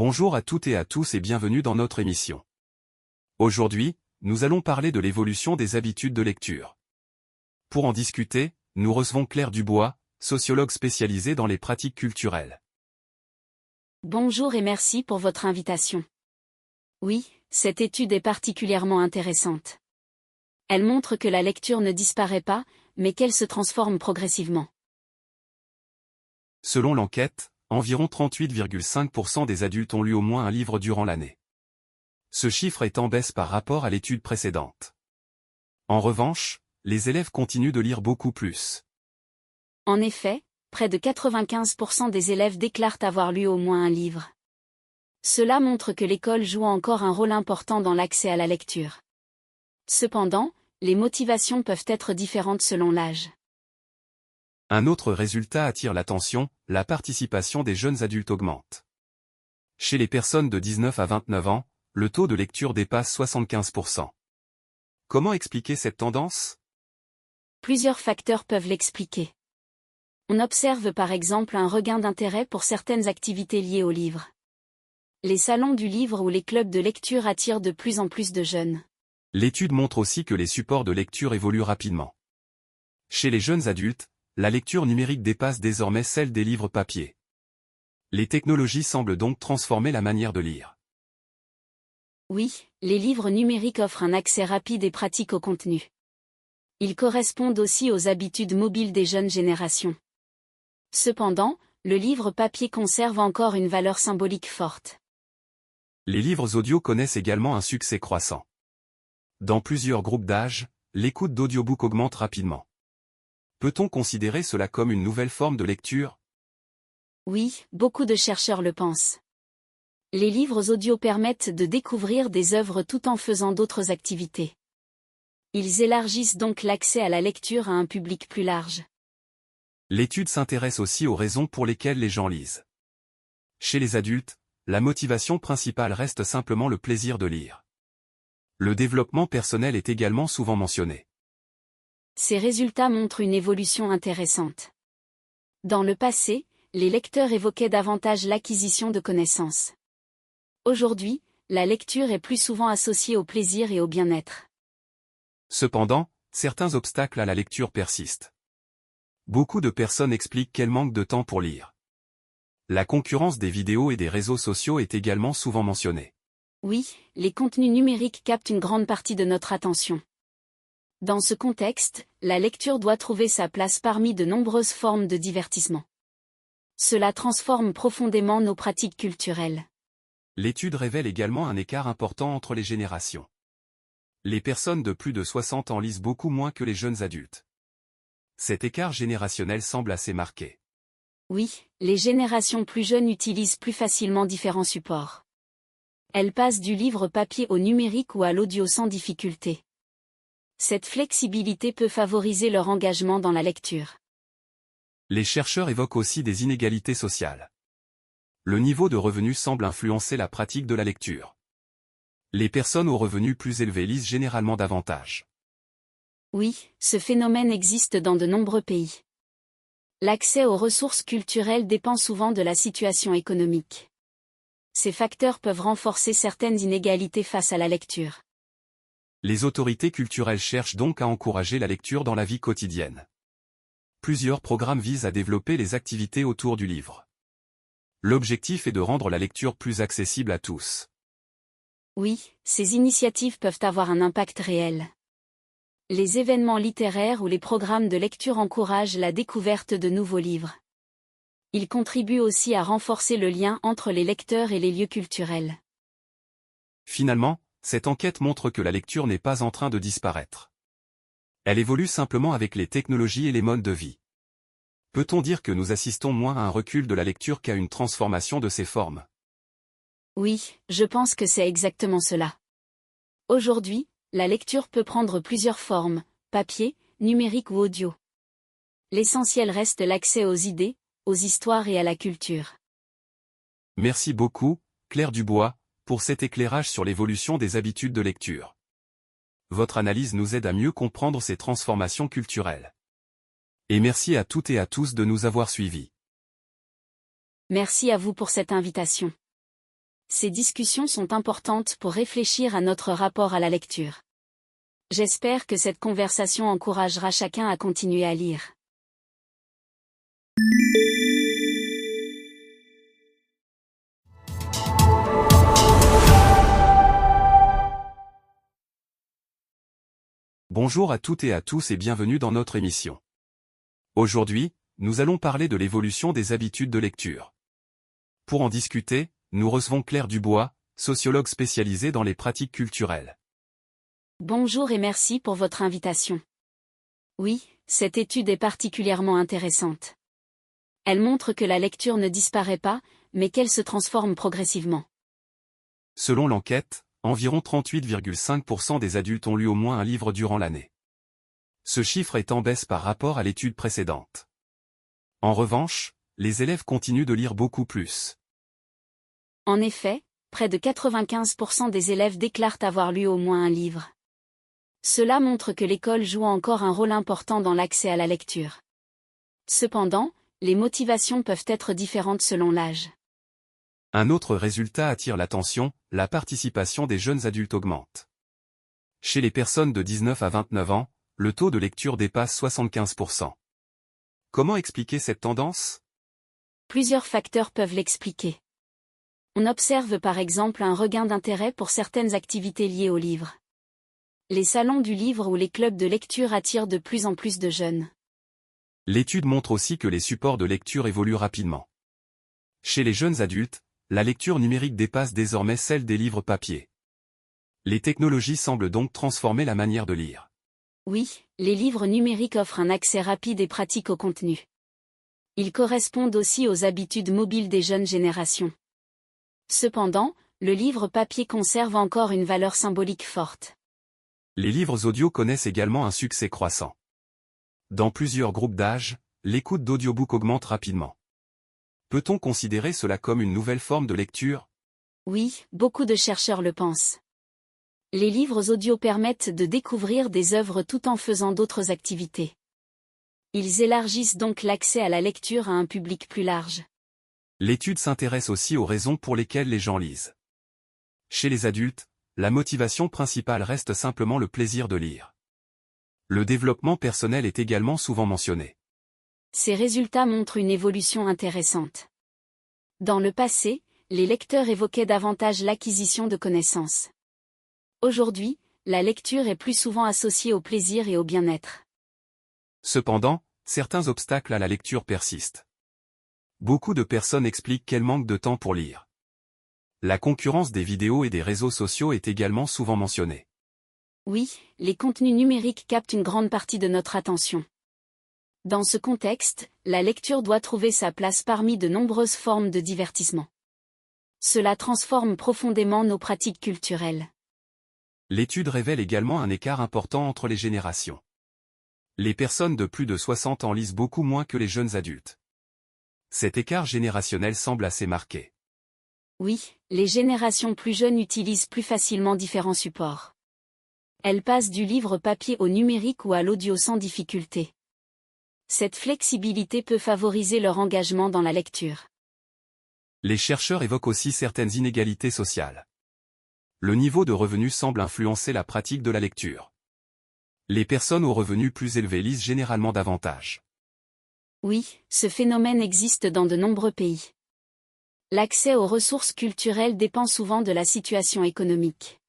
Bonjour à toutes et à tous et bienvenue dans notre émission. Aujourd'hui, nous allons parler de l'évolution des habitudes de lecture. Pour en discuter, nous recevons Claire Dubois, sociologue spécialisée dans les pratiques culturelles. Bonjour et merci pour votre invitation. Oui, cette étude est particulièrement intéressante. Elle montre que la lecture ne disparaît pas, mais qu'elle se transforme progressivement. Selon l'enquête, environ 38,5% des adultes ont lu au moins un livre durant l'année. Ce chiffre est en baisse par rapport à l'étude précédente. En revanche, les élèves continuent de lire beaucoup plus. En effet, près de 95% des élèves déclarent avoir lu au moins un livre. Cela montre que l'école joue encore un rôle important dans l'accès à la lecture. Cependant, les motivations peuvent être différentes selon l'âge. Un autre résultat attire l'attention, la participation des jeunes adultes augmente. Chez les personnes de 19 à 29 ans, le taux de lecture dépasse 75%. Comment expliquer cette tendance ? Plusieurs facteurs peuvent l'expliquer. On observe par exemple un regain d'intérêt pour certaines activités liées au livre. Les salons du livre ou les clubs de lecture attirent de plus en plus de jeunes. L'étude montre aussi que les supports de lecture évoluent rapidement. Chez les jeunes adultes, la lecture numérique dépasse désormais celle des livres papier. Les technologies semblent donc transformer la manière de lire. Oui, les livres numériques offrent un accès rapide et pratique au contenu. Ils correspondent aussi aux habitudes mobiles des jeunes générations. Cependant, le livre papier conserve encore une valeur symbolique forte. Les livres audio connaissent également un succès croissant. Dans plusieurs groupes d'âge, l'écoute d'audiobook augmente rapidement. Peut-on considérer cela comme une nouvelle forme de lecture ? Oui, beaucoup de chercheurs le pensent. Les livres audio permettent de découvrir des œuvres tout en faisant d'autres activités. Ils élargissent donc l'accès à la lecture à un public plus large. L'étude s'intéresse aussi aux raisons pour lesquelles les gens lisent. Chez les adultes, la motivation principale reste simplement le plaisir de lire. Le développement personnel est également souvent mentionné. Ces résultats montrent une évolution intéressante. Dans le passé, les lecteurs évoquaient davantage l'acquisition de connaissances. Aujourd'hui, la lecture est plus souvent associée au plaisir et au bien-être. Cependant, certains obstacles à la lecture persistent. Beaucoup de personnes expliquent qu'elles manquent de temps pour lire. La concurrence des vidéos et des réseaux sociaux est également souvent mentionnée. Oui, les contenus numériques captent une grande partie de notre attention. Dans ce contexte, la lecture doit trouver sa place parmi de nombreuses formes de divertissement. Cela transforme profondément nos pratiques culturelles. L'étude révèle également un écart important entre les générations. Les personnes de plus de 60 ans lisent beaucoup moins que les jeunes adultes. Cet écart générationnel semble assez marqué. Oui, les générations plus jeunes utilisent plus facilement différents supports. Elles passent du livre papier au numérique ou à l'audio sans difficulté. Cette flexibilité peut favoriser leur engagement dans la lecture. Les chercheurs évoquent aussi des inégalités sociales. Le niveau de revenus semble influencer la pratique de la lecture. Les personnes aux revenus plus élevés lisent généralement davantage. Oui, ce phénomène existe dans de nombreux pays. L'accès aux ressources culturelles dépend souvent de la situation économique. Ces facteurs peuvent renforcer certaines inégalités face à la lecture. Les autorités culturelles cherchent donc à encourager la lecture dans la vie quotidienne. Plusieurs programmes visent à développer les activités autour du livre. L'objectif est de rendre la lecture plus accessible à tous. Oui, ces initiatives peuvent avoir un impact réel. Les événements littéraires ou les programmes de lecture encouragent la découverte de nouveaux livres. Ils contribuent aussi à renforcer le lien entre les lecteurs et les lieux culturels. Finalement, cette enquête montre que la lecture n'est pas en train de disparaître. Elle évolue simplement avec les technologies et les modes de vie. Peut-on dire que nous assistons moins à un recul de la lecture qu'à une transformation de ses formes ? Oui, je pense que c'est exactement cela. Aujourd'hui, la lecture peut prendre plusieurs formes, papier, numérique ou audio. L'essentiel reste l'accès aux idées, aux histoires et à la culture. Merci beaucoup, Claire Dubois, pour cet éclairage sur l'évolution des habitudes de lecture. Votre analyse nous aide à mieux comprendre ces transformations culturelles. Et merci à toutes et à tous de nous avoir suivis. Merci à vous pour cette invitation. ces discussions sont importantes pour réfléchir à notre rapport à la lecture. J'espère que cette conversation encouragera chacun à continuer à lire. Bonjour à toutes et à tous et bienvenue dans notre émission. Aujourd'hui, nous allons parler de l'évolution des habitudes de lecture. Pour en discuter, nous recevons Claire Dubois, sociologue spécialisée dans les pratiques culturelles. Bonjour et merci pour votre invitation. Oui, cette étude est particulièrement intéressante. Elle montre que la lecture ne disparaît pas, mais qu'elle se transforme progressivement. Selon l'enquête, environ 38,5% des adultes ont lu au moins un livre durant l'année. Ce chiffre est en baisse par rapport à l'étude précédente. En revanche, les élèves continuent de lire beaucoup plus. En effet, près de 95% des élèves déclarent avoir lu au moins un livre. Cela montre que l'école joue encore un rôle important dans l'accès à la lecture. Cependant, les motivations peuvent être différentes selon l'âge. Un autre résultat attire l'attention, la participation des jeunes adultes augmente. Chez les personnes de 19 à 29 ans, le taux de lecture dépasse 75%. Comment expliquer cette tendance ? Plusieurs facteurs peuvent l'expliquer. On observe par exemple un regain d'intérêt pour certaines activités liées au livre. Les salons du livre ou les clubs de lecture attirent de plus en plus de jeunes. L'étude montre aussi que les supports de lecture évoluent rapidement. Chez les jeunes adultes, la lecture numérique dépasse désormais celle des livres papier. Les technologies semblent donc transformer la manière de lire. Oui, les livres numériques offrent un accès rapide et pratique au contenu. Ils correspondent aussi aux habitudes mobiles des jeunes générations. Cependant, le livre papier conserve encore une valeur symbolique forte. Les livres audio connaissent également un succès croissant. Dans plusieurs groupes d'âge, l'écoute d'audiobook augmente rapidement. Peut-on considérer cela comme une nouvelle forme de lecture ? Oui, beaucoup de chercheurs le pensent. Les livres audio permettent de découvrir des œuvres tout en faisant d'autres activités. Ils élargissent donc l'accès à la lecture à un public plus large. L'étude s'intéresse aussi aux raisons pour lesquelles les gens lisent. Chez les adultes, la motivation principale reste simplement le plaisir de lire. Le développement personnel est également souvent mentionné. Ces résultats montrent une évolution intéressante. Dans le passé, les lecteurs évoquaient davantage l'acquisition de connaissances. Aujourd'hui, la lecture est plus souvent associée au plaisir et au bien-être. Cependant, certains obstacles à la lecture persistent. Beaucoup de personnes expliquent qu'elles manquent de temps pour lire. La concurrence des vidéos et des réseaux sociaux est également souvent mentionnée. Oui, les contenus numériques captent une grande partie de notre attention. Dans ce contexte, la lecture doit trouver sa place parmi de nombreuses formes de divertissement. Cela transforme profondément nos pratiques culturelles. L'étude révèle également un écart important entre les générations. Les personnes de plus de 60 ans lisent beaucoup moins que les jeunes adultes. Cet écart générationnel semble assez marqué. Oui, les générations plus jeunes utilisent plus facilement différents supports. Elles passent du livre papier au numérique ou à l'audio sans difficulté. Cette flexibilité peut favoriser leur engagement dans la lecture. Les chercheurs évoquent aussi certaines inégalités sociales. Le niveau de revenus semble influencer la pratique de la lecture. Les personnes aux revenus plus élevés lisent généralement davantage. Oui, ce phénomène existe dans de nombreux pays. L'accès aux ressources culturelles dépend souvent de la situation économique.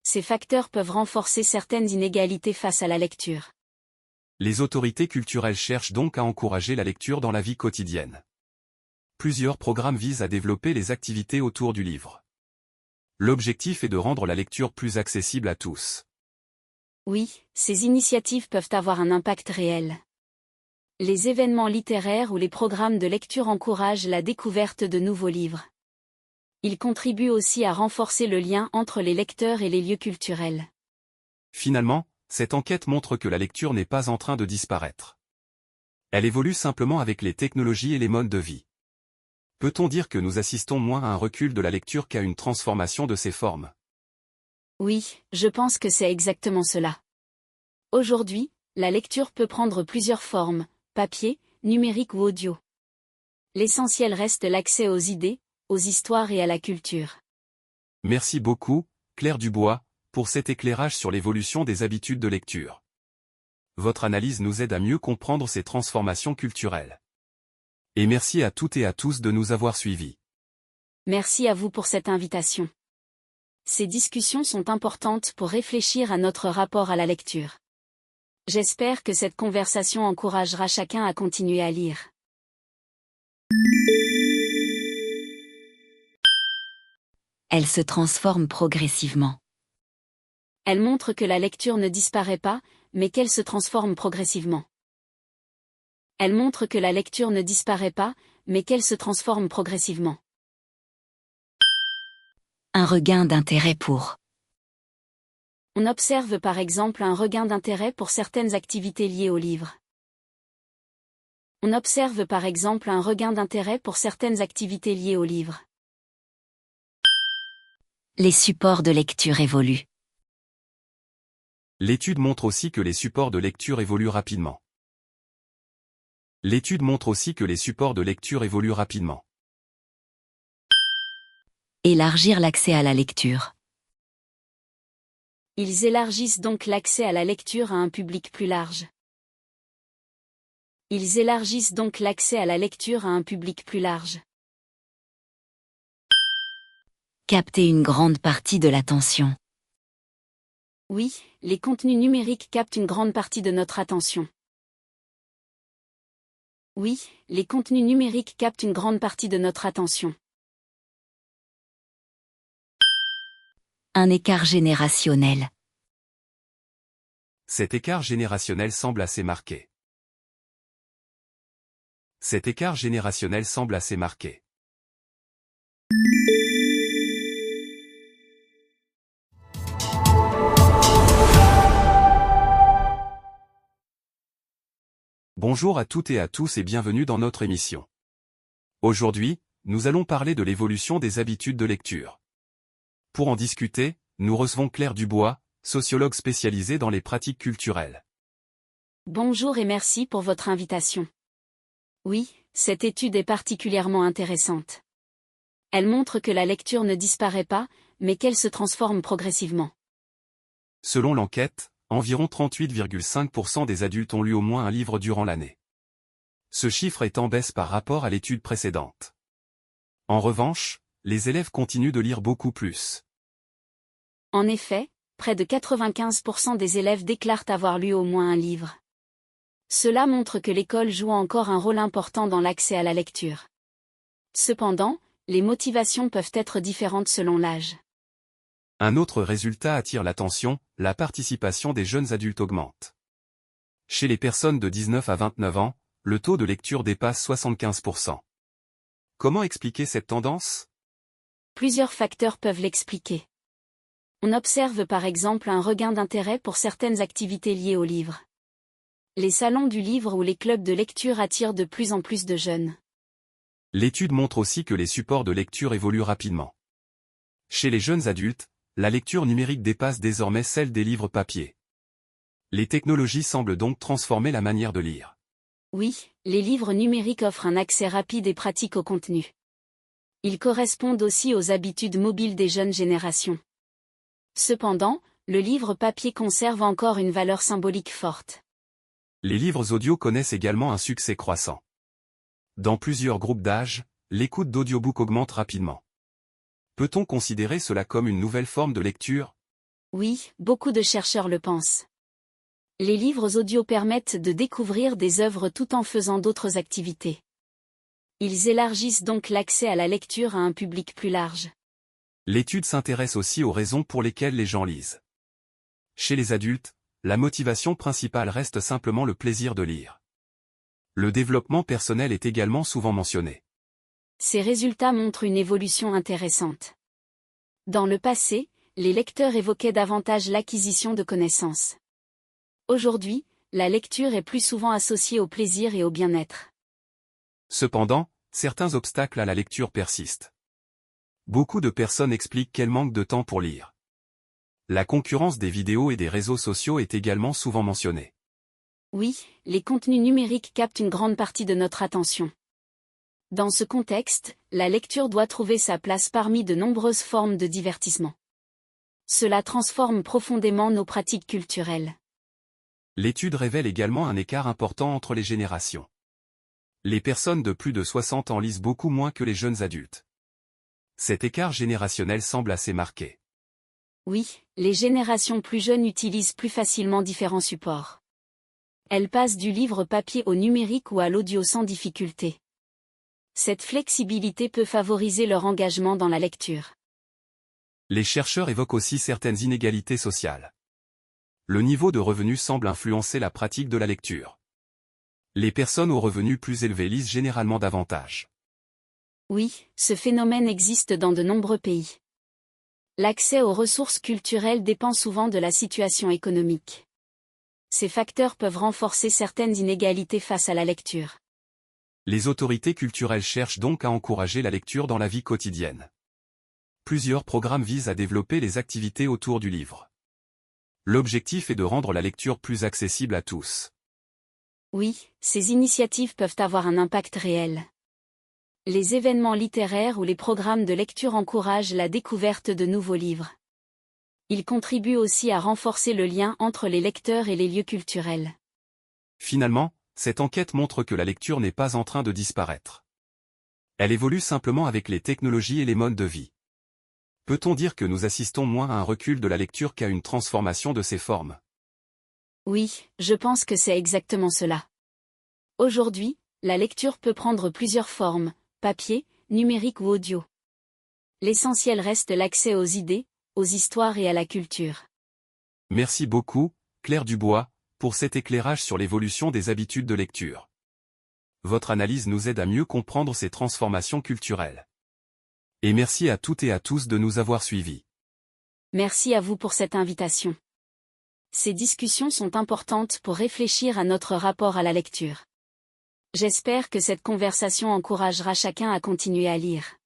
Ces facteurs peuvent renforcer certaines inégalités face à la lecture. Les autorités culturelles cherchent donc à encourager la lecture dans la vie quotidienne. Plusieurs programmes visent à développer les activités autour du livre. L'objectif est de rendre la lecture plus accessible à tous. Oui, ces initiatives peuvent avoir un impact réel. Les événements littéraires ou les programmes de lecture encouragent la découverte de nouveaux livres. Ils contribuent aussi à renforcer le lien entre les lecteurs et les lieux culturels. Finalement, cette enquête montre que la lecture n'est pas en train de disparaître. Elle évolue simplement avec les technologies et les modes de vie. Peut-on dire que nous assistons moins à un recul de la lecture qu'à une transformation de ses formes ? Oui, je pense que c'est exactement cela. Aujourd'hui, la lecture peut prendre plusieurs formes, papier, numérique ou audio. L'essentiel reste l'accès aux idées, aux histoires et à la culture. Merci beaucoup, Claire Dubois, pour cet éclairage sur l'évolution des habitudes de lecture. Votre analyse nous aide à mieux comprendre ces transformations culturelles. Et merci à toutes et à tous de nous avoir suivis. Merci à vous pour cette invitation. Ces discussions sont importantes pour réfléchir à notre rapport à la lecture. J'espère que cette conversation encouragera chacun à continuer à lire. Elle se transforme progressivement. Elle montre que la lecture ne disparaît pas, mais qu'elle se transforme progressivement. Elle montre que la lecture ne disparaît pas, mais qu'elle se transforme progressivement. Un regain d'intérêt pour. On observe par exemple un regain d'intérêt pour certaines activités liées au livre. On observe par exemple un regain d'intérêt pour certaines activités liées au livre. Les supports de lecture évoluent. L'étude montre aussi que les supports de lecture évoluent rapidement. L'étude montre aussi que les supports de lecture évoluent rapidement. Élargir l'accès à la lecture. Ils élargissent donc l'accès à la lecture à un public plus large. Ils élargissent donc l'accès à la lecture à un public plus large. Capter une grande partie de l'attention. Oui, les contenus numériques captent une grande partie de notre attention. Oui, les contenus numériques captent une grande partie de notre attention. Un écart générationnel. Cet écart générationnel semble assez marqué. Cet écart générationnel semble assez marqué. Bonjour à toutes et à tous et bienvenue dans notre émission. Aujourd'hui, nous allons parler de l'évolution des habitudes de lecture. Pour en discuter, nous recevons Claire Dubois, sociologue spécialisée dans les pratiques culturelles. Bonjour et merci pour votre invitation. Oui, cette étude est particulièrement intéressante. Elle montre que la lecture ne disparaît pas, mais qu'elle se transforme progressivement. Selon l'enquête, environ 38,5% des adultes ont lu au moins un livre durant l'année. Ce chiffre est en baisse par rapport à l'étude précédente. En revanche, les élèves continuent de lire beaucoup plus. En effet, près de 95% des élèves déclarent avoir lu au moins un livre. Cela montre que l'école joue encore un rôle important dans l'accès à la lecture. Cependant, les motivations peuvent être différentes selon l'âge. Un autre résultat attire l'attention, la participation des jeunes adultes augmente. Chez les personnes de 19 à 29 ans, le taux de lecture dépasse 75%. Comment expliquer cette tendance ? Plusieurs facteurs peuvent l'expliquer. On observe par exemple un regain d'intérêt pour certaines activités liées au livre. Les salons du livre ou les clubs de lecture attirent de plus en plus de jeunes. L'étude montre aussi que les supports de lecture évoluent rapidement. Chez les jeunes adultes, la lecture numérique dépasse désormais celle des livres papier. Les technologies semblent donc transformer la manière de lire. Oui, les livres numériques offrent un accès rapide et pratique au contenu. Ils correspondent aussi aux habitudes mobiles des jeunes générations. Cependant, le livre papier conserve encore une valeur symbolique forte. Les livres audio connaissent également un succès croissant. Dans plusieurs groupes d'âge, l'écoute d'audiobook augmente rapidement. Peut-on considérer cela comme une nouvelle forme de lecture ? Oui, beaucoup de chercheurs le pensent. Les livres audio permettent de découvrir des œuvres tout en faisant d'autres activités. Ils élargissent donc l'accès à la lecture à un public plus large. L'étude s'intéresse aussi aux raisons pour lesquelles les gens lisent. Chez les adultes, la motivation principale reste simplement le plaisir de lire. Le développement personnel est également souvent mentionné. Ces résultats montrent une évolution intéressante. Dans le passé, les lecteurs évoquaient davantage l'acquisition de connaissances. Aujourd'hui, la lecture est plus souvent associée au plaisir et au bien-être. Cependant, certains obstacles à la lecture persistent. Beaucoup de personnes expliquent qu'elles manquent de temps pour lire. La concurrence des vidéos et des réseaux sociaux est également souvent mentionnée. Oui, les contenus numériques captent une grande partie de notre attention. Dans ce contexte, la lecture doit trouver sa place parmi de nombreuses formes de divertissement. Cela transforme profondément nos pratiques culturelles. L'étude révèle également un écart important entre les générations. Les personnes de plus de 60 ans lisent beaucoup moins que les jeunes adultes. Cet écart générationnel semble assez marqué. Oui, les générations plus jeunes utilisent plus facilement différents supports. Elles passent du livre papier au numérique ou à l'audio sans difficulté. Cette flexibilité peut favoriser leur engagement dans la lecture. Les chercheurs évoquent aussi certaines inégalités sociales. Le niveau de revenus semble influencer la pratique de la lecture. Les personnes aux revenus plus élevés lisent généralement davantage. Oui, ce phénomène existe dans de nombreux pays. L'accès aux ressources culturelles dépend souvent de la situation économique. Ces facteurs peuvent renforcer certaines inégalités face à la lecture. Les autorités culturelles cherchent donc à encourager la lecture dans la vie quotidienne. Plusieurs programmes visent à développer les activités autour du livre. L'objectif est de rendre la lecture plus accessible à tous. Oui, ces initiatives peuvent avoir un impact réel. Les événements littéraires ou les programmes de lecture encouragent la découverte de nouveaux livres. Ils contribuent aussi à renforcer le lien entre les lecteurs et les lieux culturels. Finalement, cette enquête montre que la lecture n'est pas en train de disparaître. Elle évolue simplement avec les technologies et les modes de vie. Peut-on dire que nous assistons moins à un recul de la lecture qu'à une transformation de ses formes? Oui, je pense que c'est exactement cela. Aujourd'hui, la lecture peut prendre plusieurs formes, papier, numérique ou audio. L'essentiel reste l'accès aux idées, aux histoires et à la culture. Merci beaucoup, Claire Dubois, pour cet éclairage sur l'évolution des habitudes de lecture. Votre analyse nous aide à mieux comprendre ces transformations culturelles. Et merci à toutes et à tous de nous avoir suivis. Merci à vous pour cette invitation. Ces discussions sont importantes pour réfléchir à notre rapport à la lecture. J'espère que cette conversation encouragera chacun à continuer à lire.